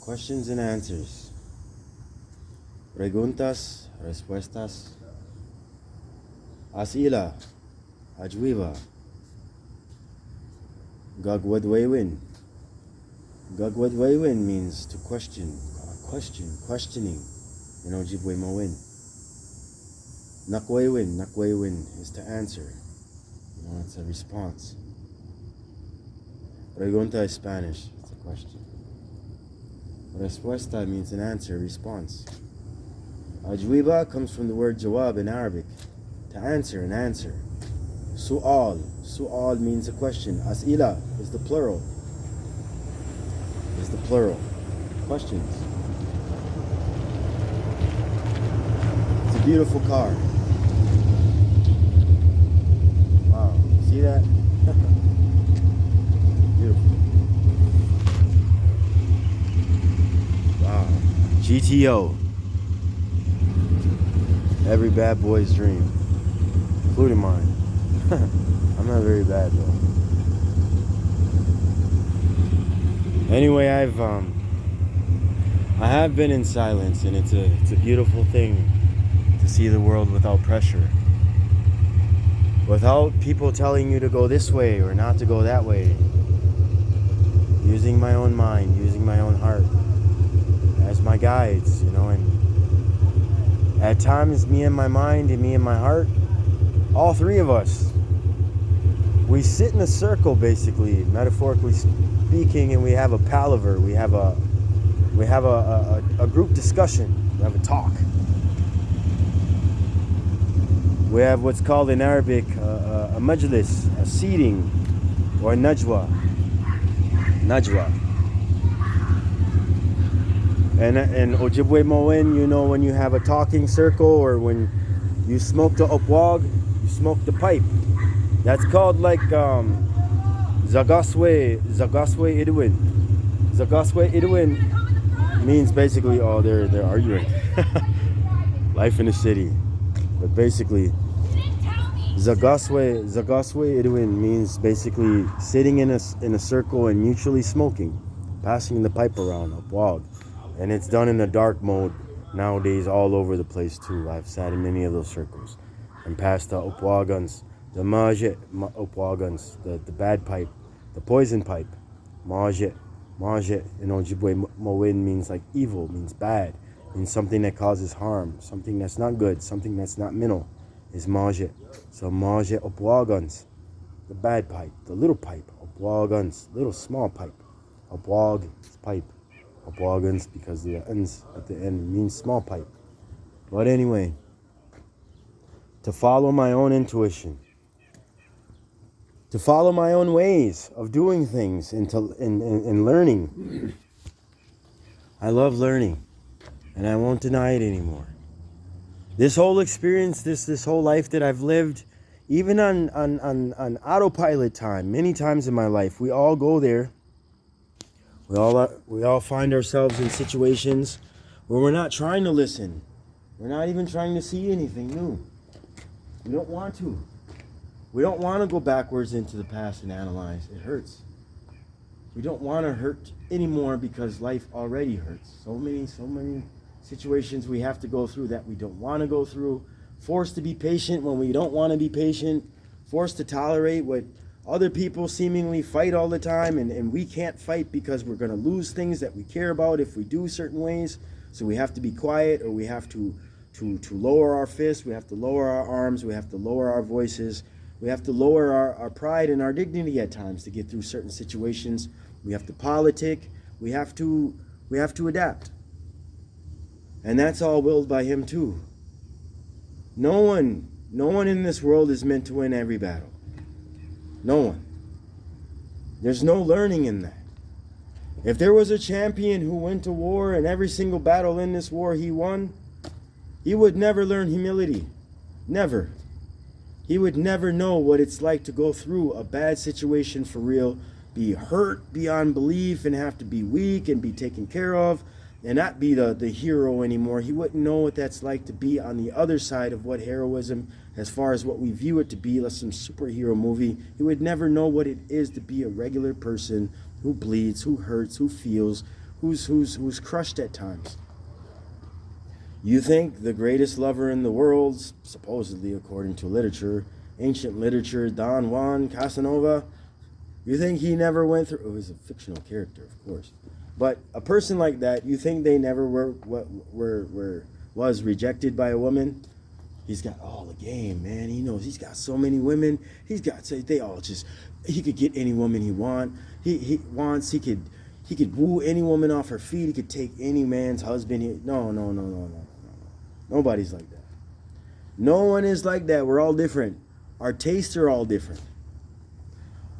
Questions and answers. Preguntas, respuestas. Asila, ajwiba. Gagwadwewin. Gagwadwewin means to question, questioning. Jibwe mawin. Nakwewin is to answer. It's a response. Pregunta is Spanish, it's a question. Respuesta means an answer, response. Ajwiba comes from the word jawab in Arabic, to answer, an answer. Su'al means a question. As'ila is the plural. Questions. It's a beautiful car. Wow, see that? Beautiful. Wow. GTO. Every bad boy's dream, including mine. I'm not very bad though. Anyway, I have been in silence, and it's a beautiful thing to see the world without pressure, without people telling you to go this way or not to go that way. Using my own mind, using my own heart as my guides, and at times me and my mind and me and my heart, all three of us, we sit in a circle, basically, metaphorically speaking, and we have a palaver, we have a group discussion, we have a talk. We have what's called in Arabic a majlis, a seating, or a najwa. And Ojibwe Moen, when you have a talking circle, or when you smoke the opwag, you smoke the pipe. That's called like Zagaswe Idwin. Zagaswe Idwin means basically, they're arguing. Life in the city. But basically, Zagaswe Idwin means basically sitting in a circle and mutually smoking, passing the pipe around, opwag. And it's done in a dark mode nowadays all over the place too. I've sat in many of those circles and passed the opwagans, the maje opwagans, the bad pipe, the poison pipe. Maje, Ojibwe Mowin means like evil, means bad, means something that causes harm, something that's not good, something that's not minnow, is maje. So maje opwagans, the bad pipe, the little pipe, opwagans, little small pipe. Opwag is pipe. Opwagans, because the ends at the end means small pipe. But anyway, to follow my own intuition, to follow my own ways of doing things, and learning. I love learning, and I won't deny it anymore. This whole experience, this whole life that I've lived, even on autopilot time, many times in my life, we all go there. We all find ourselves in situations where we're not trying to listen. We're not even trying to see anything new. We don't want to. We don't want to go backwards into the past and analyze. It hurts. We don't want to hurt anymore because life already hurts. So many situations we have to go through that we don't want to go through. Forced to be patient when we don't want to be patient. Forced to tolerate what other people seemingly fight all the time, and we can't fight because we're going to lose things that we care about if we do certain ways. So we have to be quiet, or we have to lower our fists, we have to lower our arms, we have to lower our voices, we have to lower our pride and our dignity at times to get through certain situations. We have to politic, we have to adapt. And that's all willed by him too. No one in this world is meant to win every battle. No one. There's no learning in that. If there was a champion who went to war and every single battle in this war he won, he would never learn humility. Never. He would never know what it's like to go through a bad situation for real, be hurt beyond belief and have to be weak and be taken care of, and not be the hero anymore. He wouldn't know what that's like to be on the other side of what heroism, as far as what we view it to be, like some superhero movie. He would never know what it is to be a regular person who bleeds, who hurts, who feels, who's crushed at times. You think the greatest lover in the world, supposedly according to literature, ancient literature, Don Juan Casanova, you think he never went through, it was a fictional character, of course, but a person like that, you think they never was rejected by a woman? He's got all the game, man. He knows he's got so many women. He's got, they all just, he could get any woman he wants. He could woo any woman off her feet. He could take any man's husband. No. Nobody's like that. No one is like that. We're all different. Our tastes are all different.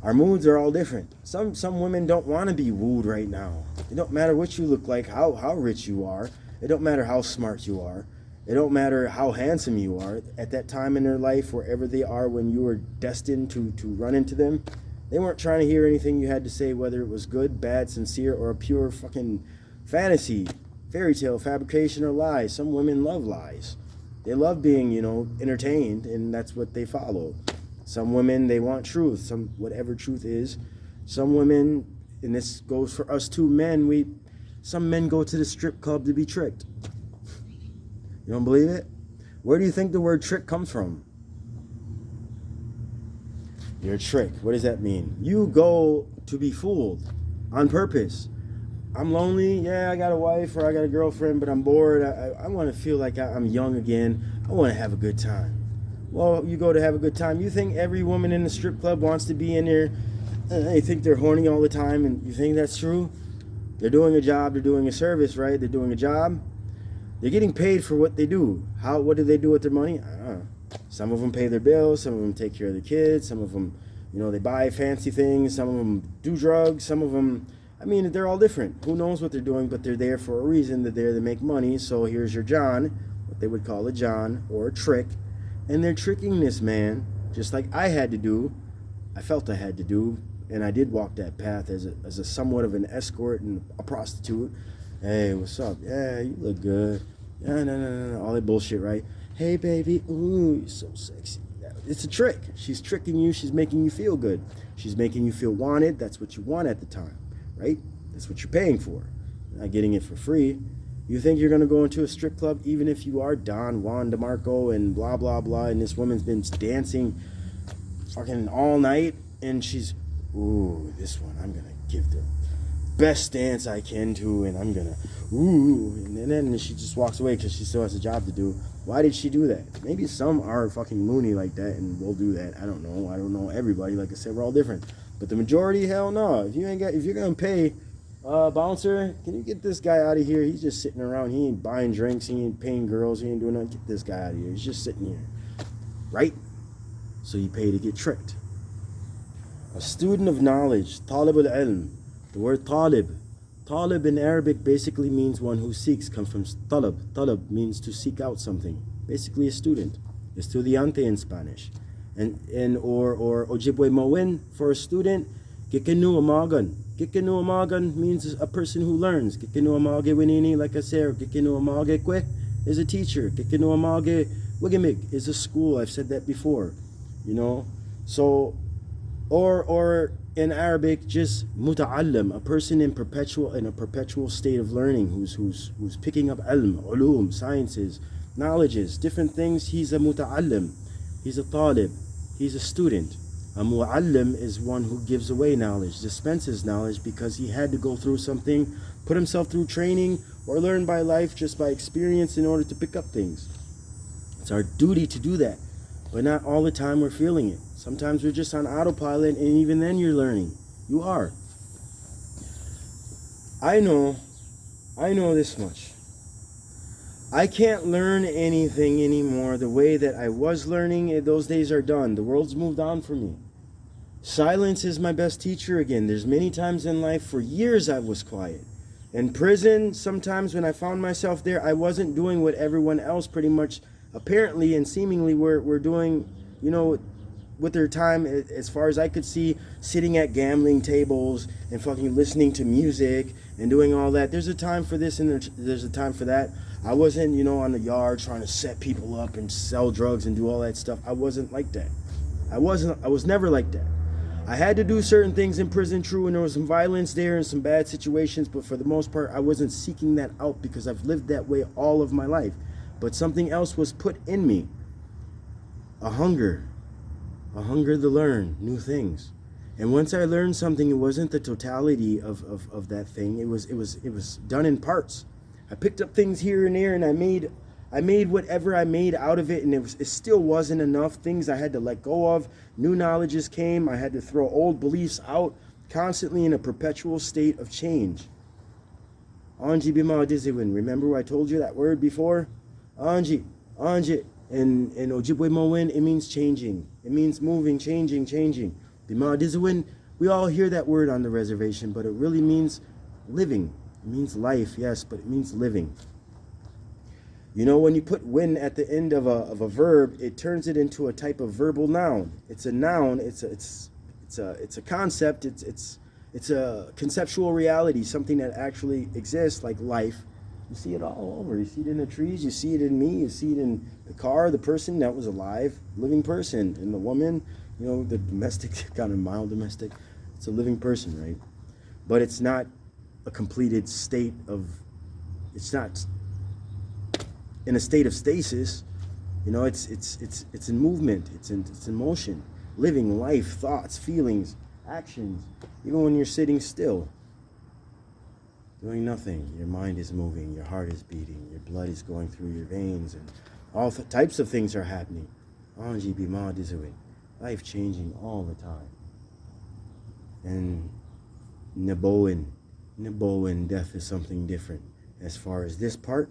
Our moods are all different. Some women don't want to be wooed right now. It don't matter what you look like, how rich you are. It don't matter how smart you are. It don't matter how handsome you are. At that time in their life, wherever they are when you were destined to run into them, they weren't trying to hear anything you had to say, whether it was good, bad, sincere, or a pure fucking fantasy, fairy tale, fabrication, or lies. Some women love lies. They love being, entertained, and that's what they follow. Some women, they want truth, whatever truth is. Some women, and this goes for us too, some men go to the strip club to be tricked. You don't believe it? Where do you think the word trick comes from? You're a trick. What does that mean? You go to be fooled on purpose. I'm lonely. Yeah, I got a wife or I got a girlfriend, but I'm bored. I want to feel like I'm young again. I want to have a good time. Well, you go to have a good time. You think every woman in the strip club wants to be in there? They think they're horny all the time, and you think that's true? They're doing a job. They're doing a service, right? They're doing a job. They're getting paid for what they do. What do they do with their money? I don't know. Some of them pay their bills. Some of them take care of their kids. Some of them, they buy fancy things. Some of them do drugs. Some of them, they're all different. Who knows what they're doing, but they're there for a reason. They're there to make money. So here's your John, what they would call a John or a trick. And they're tricking this man, just like I had to do. I felt I had to do, and I did walk that path as a somewhat of an escort and a prostitute. Hey, what's up? Yeah, you look good. Yeah, no, all that bullshit, right? Hey, baby, ooh, you're so sexy. It's a trick. She's tricking you. She's making you feel good. She's making you feel wanted. That's what you want at the time, right? That's what you're paying for. You're not getting it for free. You think you're going to go into a strip club, even if you are Don Juan DeMarco and blah, blah, blah, and this woman's been dancing fucking all night, and she's, ooh, this one, I'm going to give the best dance I can to, and I'm going to, ooh, and then she just walks away because she still has a job to do. Why did she do that? Maybe some are fucking loony like that and will do that. I don't know everybody. Like I said, we're all different. But the majority, hell no. If you're going to pay... bouncer, can you get this guy out of here? He's just sitting around. He ain't buying drinks. He ain't paying girls. He ain't doing nothing. Get this guy out of here. He's just sitting here. Right? So you pay to get tricked. A student of knowledge, talib al-ilm. The word talib. Talib in Arabic basically means one who seeks. Comes from talab. Talab means to seek out something. Basically a student. Estudiante in Spanish. Or ojibwe mawin for a student. Kikinu amagan. Kikinu amagan means a person who learns. Kikinu amage winini, like I said, Kikinu amage kwe is a teacher. Kikinu amage wigamig is a school. I've said that before. So or in Arabic, just muta'allim, a person in a perpetual state of learning, who's picking up ilm, ulum, sciences, knowledges, different things. He's a muta'allim. He's a talib. He's a student. A mu'allim is one who gives away knowledge, dispenses knowledge because he had to go through something, put himself through training, or learn by life just by experience in order to pick up things. It's our duty to do that, but not all the time we're feeling it. Sometimes we're just on autopilot, and even then you're learning. You are. I know this much. I can't learn anything anymore the way that I was learning. Those days are done. The world's moved on from me. Silence is my best teacher again. There's many times in life, for years I was quiet. In prison, sometimes when I found myself there, I wasn't doing what everyone else pretty much apparently and seemingly were doing, with their time, as far as I could see, sitting at gambling tables and fucking listening to music and doing all that. There's a time for this and there's a time for that. I wasn't, on the yard trying to set people up and sell drugs and do all that stuff. I wasn't like that. I was never like that. I had to do certain things in prison, true, and there was some violence there and some bad situations, but for the most part, I wasn't seeking that out because I've lived that way all of my life. But something else was put in me. A hunger to learn new things. And once I learned something, it wasn't the totality of that thing. It was done in parts. I picked up things here and there, and I made whatever I made out of it, and it still wasn't enough. Things I had to let go of. New knowledges came. I had to throw old beliefs out, constantly in a perpetual state of change. Anji bima diziwin. Remember I told you that word before? Anji. In Ojibwe Mowin, it means changing. It means moving, changing. Bima diziwin, we all hear that word on the reservation, but it really means living. It means life, yes, but it means living. When you put win at the end of a verb, it turns it into a type of verbal noun. It's a noun. It's a concept. It's a conceptual reality, something that actually exists, like life. You see it all over. You see it in the trees. You see it in me. You see it in the car, the person that was alive, living person, and the woman. The domestic, kind of mild domestic. It's a living person, right? But it's not a completed state of. It's not in a state of stasis. It's in movement. It's in motion, living life, thoughts, feelings, actions. Even when you're sitting still, doing nothing, your mind is moving, your heart is beating, your blood is going through your veins, and all types of things are happening. Anji bima dizuin, life changing all the time. And Neboin, death is something different. As far as this part,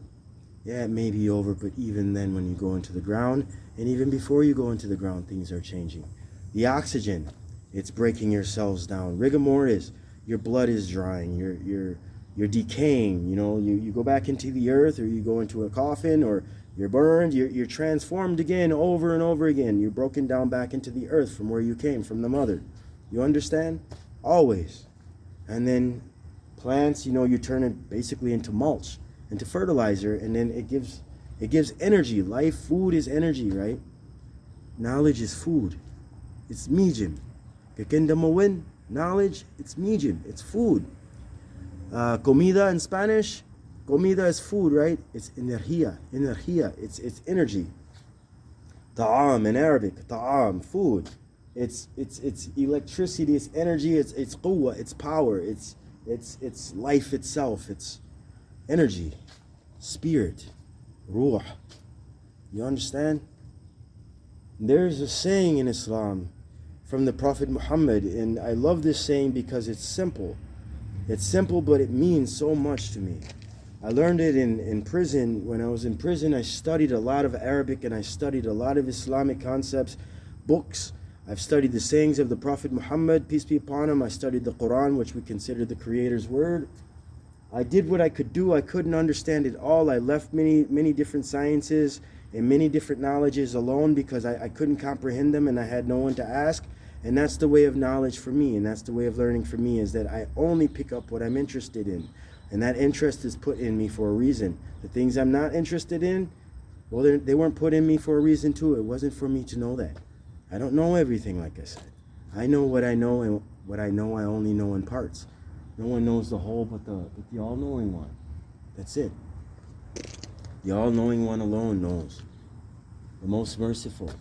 yeah, it may be over, but even then when you go into the ground, and even before you go into the ground, things are changing. The oxygen, it's breaking your cells down. Rigor mortis, your blood is drying, you're decaying. You go back into the earth, or you go into a coffin, or you're burned, you're transformed again over and over again. You're broken down back into the earth from where you came, from the mother. You understand? Always. And then plants, you turn it basically into mulch, into fertilizer, and then it gives energy. Life, food is energy, right? Knowledge is food. It's mijim. Gekendamawin, knowledge, it's mijim, it's food. Comida in Spanish, comida is food, right? It's energía, it's energy. Ta'am in Arabic, ta'am, food. It's electricity, it's energy, it's quwwa, it's power, it's life itself, it's energy, spirit, ruh. You understand? There's a saying in Islam from the Prophet Muhammad, and I love this saying because it's simple. It's simple, but it means so much to me. I learned it in prison. When I was in prison, I studied a lot of Arabic and I studied a lot of Islamic concepts, books. I've studied the sayings of the Prophet Muhammad, peace be upon him. I studied the Quran, which we consider the Creator's word. I did what I could do. I couldn't understand it all. I left many different sciences and many different knowledges alone because I couldn't comprehend them and I had no one to ask. And that's the way of knowledge for me, and that's the way of learning for me, is that I only pick up what I'm interested in. And that interest is put in me for a reason. The things I'm not interested in, well, they weren't put in me for a reason too. It wasn't for me to know that. I don't know everything, like I said. I know what I know, and what I know I only know in parts. No one knows the whole but the all-knowing one. That's it. The all-knowing one alone knows. The most merciful.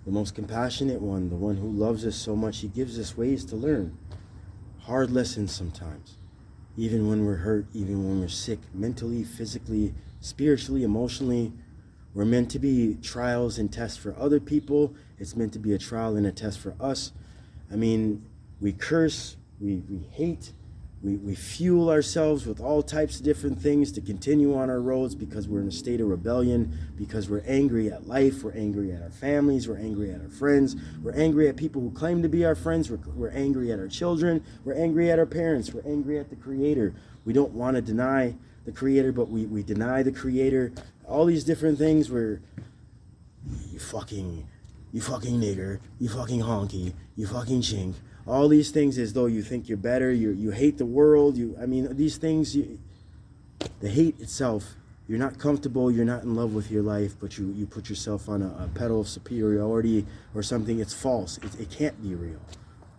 The most compassionate one, the one who loves us so much, he gives us ways to learn. Hard lessons sometimes. Even when we're hurt, even when we're sick, mentally, physically, spiritually, emotionally. We're meant to be trials and tests for other people. It's meant to be a trial and a test for us. I mean, we curse, we hate, we fuel ourselves with all types of different things to continue on our roads because we're in a state of rebellion, because we're angry at life, we're angry at our families, we're angry at our friends, we're angry at people who claim to be our friends, we're angry at our children, we're angry at our parents, we're angry at the Creator. We don't want to deny the Creator, but we deny the Creator. All these different things where you fucking you fucking nigger, you fucking honky, you fucking chink. All these things as though you think you're better, you hate the world. These things, the hate itself, you're not comfortable, you're not in love with your life, but you put yourself on a pedal of superiority or something. It's false. It can't be real.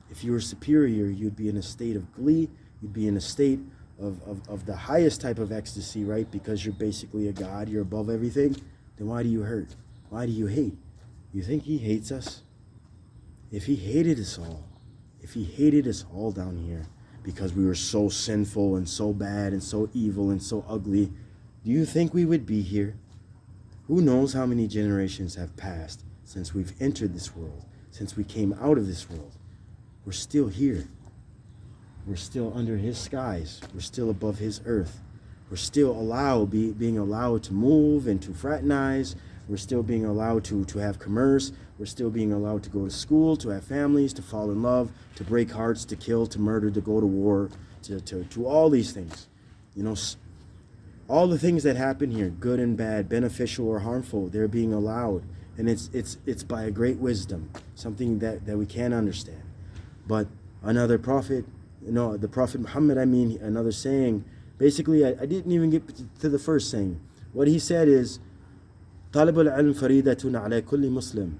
If you were superior, you'd be in a state of glee. You'd be in a state of the highest type of ecstasy, right? Because you're basically a god. You're above everything. Then why do you hurt? Why do you hate? You think he hates us? If he hated us all down here because we were so sinful and so bad and so evil and so ugly, do you think we would be here? Who knows how many generations have passed since we've entered this world, since we came out of this world. We're still here. We're still under his skies. We're still above his earth. We're still being allowed to move and to fraternize. We're still being allowed to have commerce. We're still being allowed to go to school, to have families, to fall in love, to break hearts, to kill, to murder, to go to war, to all these things. All the things that happen here, good and bad, beneficial or harmful, they're being allowed. And it's by a great wisdom, something that we can't understand. But another prophet, the Prophet Muhammad, another saying, basically, I didn't even get to the first saying. What he said is, طالب العلم فريدة على كل مسلم.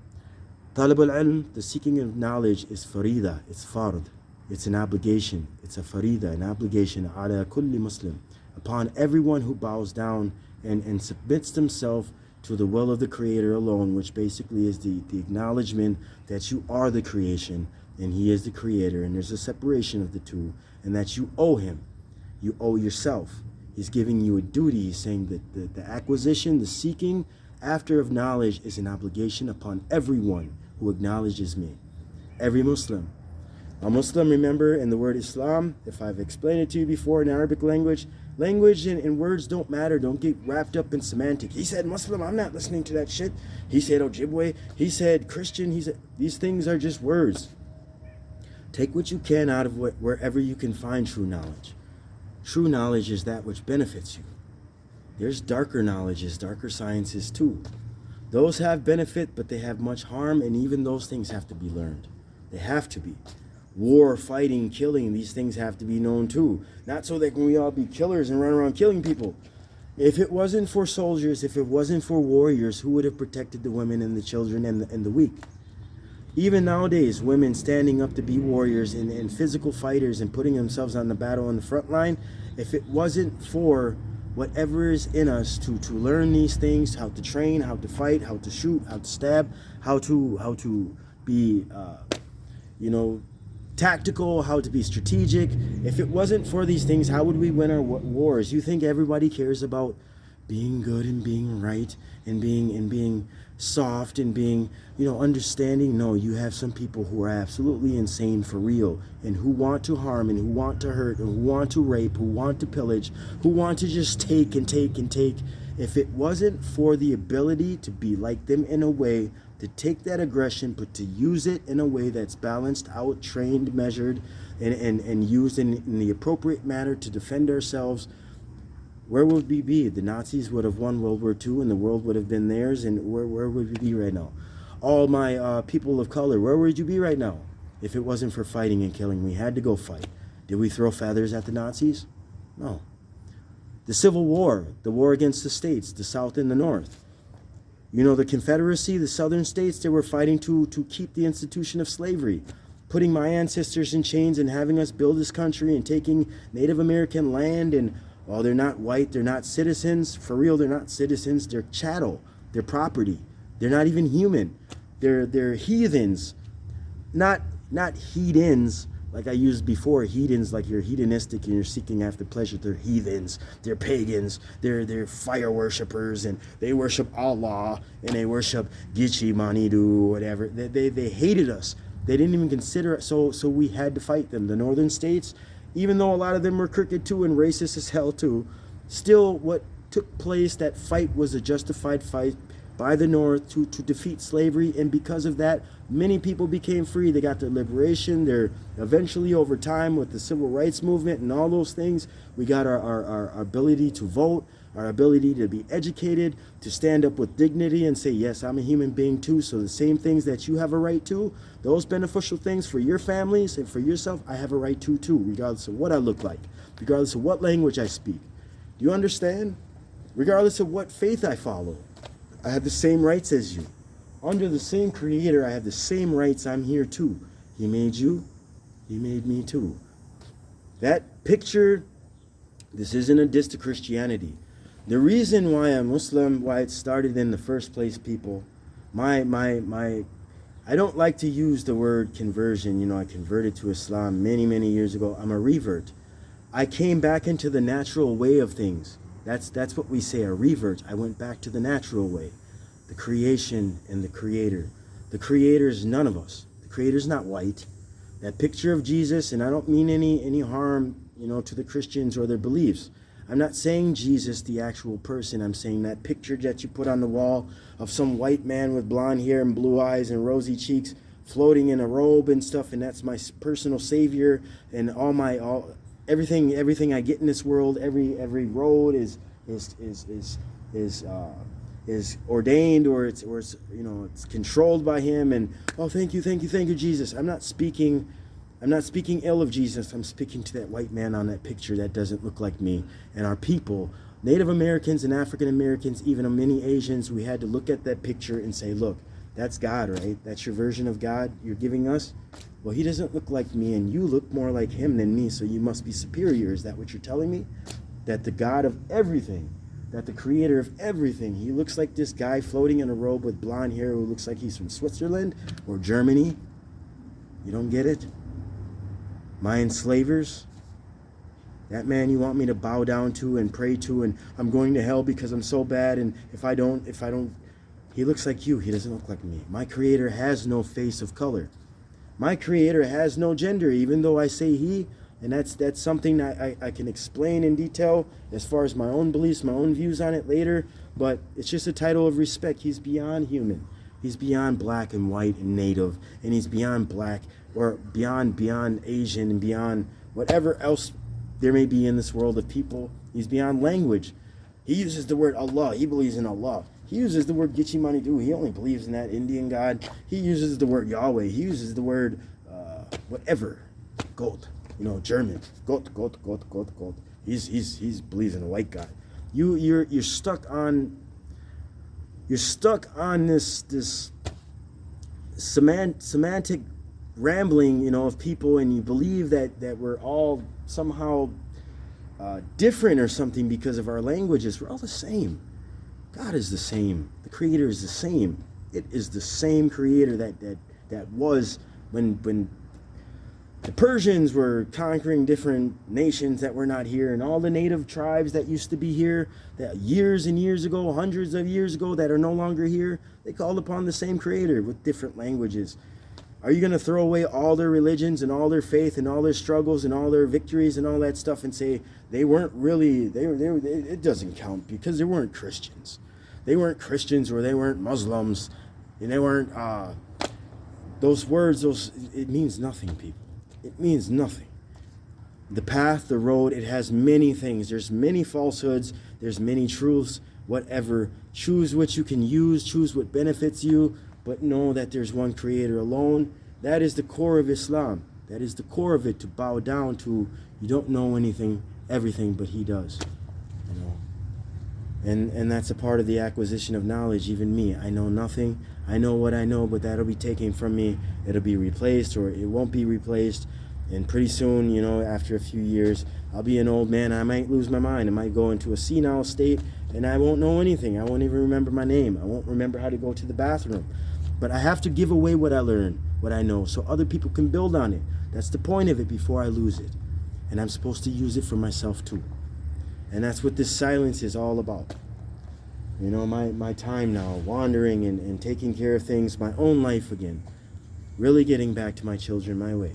طالب العلم, the seeking of knowledge, is farida, it's fard. It's an obligation. It's a farida, an obligation, على كل مسلم, upon everyone who bows down and submits themselves to the will of the Creator alone, which basically is the acknowledgement that you are the creation and he is the Creator, and there's a separation of the two, and that you owe him. You owe yourself. He's giving you a duty. He's saying that the acquisition, the seeking after of knowledge is an obligation upon everyone who acknowledges me. Every Muslim. A Muslim, remember, in the word Islam, if I've explained it to you before in Arabic language and words don't matter. Don't get wrapped up in semantic. He said Muslim, I'm not listening to that shit. He said Ojibwe. He said Christian. These things are just words. Take what you can out of wherever you can find true knowledge. True knowledge is that which benefits you. There's darker knowledges, darker sciences too. Those have benefit, but they have much harm, and even those things have to be learned. They have to be. War, fighting, killing, these things have to be known too. Not so that we all be killers and run around killing people. If it wasn't for soldiers, if it wasn't for warriors, who would have protected the women and the children and the weak? Even nowadays, women standing up to be warriors and physical fighters and putting themselves on the battle on the front line, if it wasn't for whatever is in us to learn these things, how to train, how to fight, how to shoot, how to stab, how to be tactical, how to be strategic. If it wasn't for these things, how would we win our wars? You think everybody cares about being good and being right and being soft and being understanding? No, you have some people who are absolutely insane for real, and who want to harm and who want to hurt and who want to rape, who want to pillage, who want to just take and take and take. If it wasn't for the ability to be like them in a way, to take that aggression but to use it in a way that's balanced out, trained, measured, and used in the appropriate manner to defend ourselves, where would we be? The Nazis would have won World War II and the world would have been theirs, and where would we be right now? All my people of color, where would you be right now if it wasn't for fighting and killing? We had to go fight. Did we throw feathers at the Nazis? No. The Civil War, the war against the states, the South and the North. The Confederacy, the Southern states, they were fighting to keep the institution of slavery, putting my ancestors in chains and having us build this country and taking Native American land. And they're not white, they're not citizens. For real, they're not citizens. They're chattel. They're property. They're not even human. They're heathens. Not heathens like I used before. Heathens, like you're hedonistic and you're seeking after pleasure. They're heathens. They're pagans. They're fire worshippers, and they worship Allah and they worship Gichi Manidu, whatever. They hated us. They didn't even consider it. So we had to fight them. The northern states, even though a lot of them were crooked too and racist as hell too, still what took place, that fight was a justified fight by the North to defeat slavery, and because of that, many people became free. They got their liberation. They're eventually, over time, with the civil rights movement and all those things, we got our ability to vote. our ability to be educated, to stand up with dignity and say, yes, I'm a human being too, so the same things that you have a right to, those beneficial things for your families and for yourself, I have a right to too, regardless of what I look like, regardless of what language I speak. Do you understand? Regardless of what faith I follow, I have the same rights as you. Under the same Creator, I have the same rights. I'm here too. He made you. He made me too. That picture, this isn't a diss to Christianity. The reason why I'm Muslim, why it started in the first place, people, I don't like to use the word conversion. You know, I converted to Islam many, many years ago. I'm a revert. I came back into the natural way of things. That's what we say, a revert. I went back to the natural way. The creation and the Creator. The Creator is none of us. The Creator is not white. That picture of Jesus, and I don't mean any harm, you know, to the Christians or their beliefs. I'm not saying Jesus, the actual person. I'm saying that picture that you put on the wall of some white man with blonde hair and blue eyes and rosy cheeks floating in a robe and stuff, and that's my personal savior, and everything I get in this world, every road is ordained, or it's you know, it's controlled by him, and thank you Jesus. I'm not speaking ill of Jesus. I'm speaking to that white man on that picture that doesn't look like me. And our people, Native Americans and African Americans, even many Asians, we had to look at that picture and say, look, that's God, right? That's your version of God you're giving us? Well, he doesn't look like me, and you look more like him than me, so you must be superior. Is that what you're telling me? That the God of everything, that the Creator of everything, he looks like this guy floating in a robe with blonde hair who looks like he's from Switzerland or Germany? You don't get it? My enslavers? That man you want me to bow down to and pray to, and I'm going to hell because I'm so bad, and if I don't, he looks like you. He doesn't look like me. My Creator has no face of color. My Creator has no gender, even though I say he, and that's something I can explain in detail as far as my own beliefs, my own views on it later, but it's just a title of respect. He's beyond human. He's beyond black and white and native, and he's beyond black or beyond Asian and beyond whatever else there may be in this world of people. He's beyond language. He uses the word Allah. He believes in Allah. He uses the word Gichimanidu. He only believes in that Indian God. He uses the word Yahweh. He uses the word whatever. Gott. You know, German. Gott. He's believes in a white God. You're stuck on this semantic rambling, you know, of people, and you believe that we're all somehow different or something because of our languages. We're all the same. God is the same. The Creator is the same. It is the same Creator that was when the Persians were conquering different nations that were not here, and all the native tribes that used to be here that years and years ago, hundreds of years ago, that are no longer here. They called upon the same Creator with different languages. Are you going to throw away all their religions and all their faith and all their struggles and all their victories and all that stuff and say they weren't really, it doesn't count because they weren't Christians. They weren't Christians, or they weren't Muslims, and they weren't, those words, it means nothing, people. It means nothing. The path, the road, it has many things. There's many falsehoods. There's many truths, whatever. Choose what you can use. Choose what benefits you. But know that there's one Creator alone. That is the core of Islam. That is the core of it, to bow down to. You don't know everything, but He does. You know, and that's a part of the acquisition of knowledge. Even me, I know nothing. I know what I know, but that'll be taken from me. It'll be replaced, or it won't be replaced. And pretty soon, you know, after a few years, I'll be an old man. I might lose my mind. I might go into a senile state, and I won't know anything. I won't even remember my name. I won't remember how to go to the bathroom. But I have to give away what I learn, what I know, so other people can build on it. That's the point of it before I lose it. And I'm supposed to use it for myself too. And that's what this silence is all about. You know, my time now, wandering and taking care of things, my own life again. Really getting back to my children my way.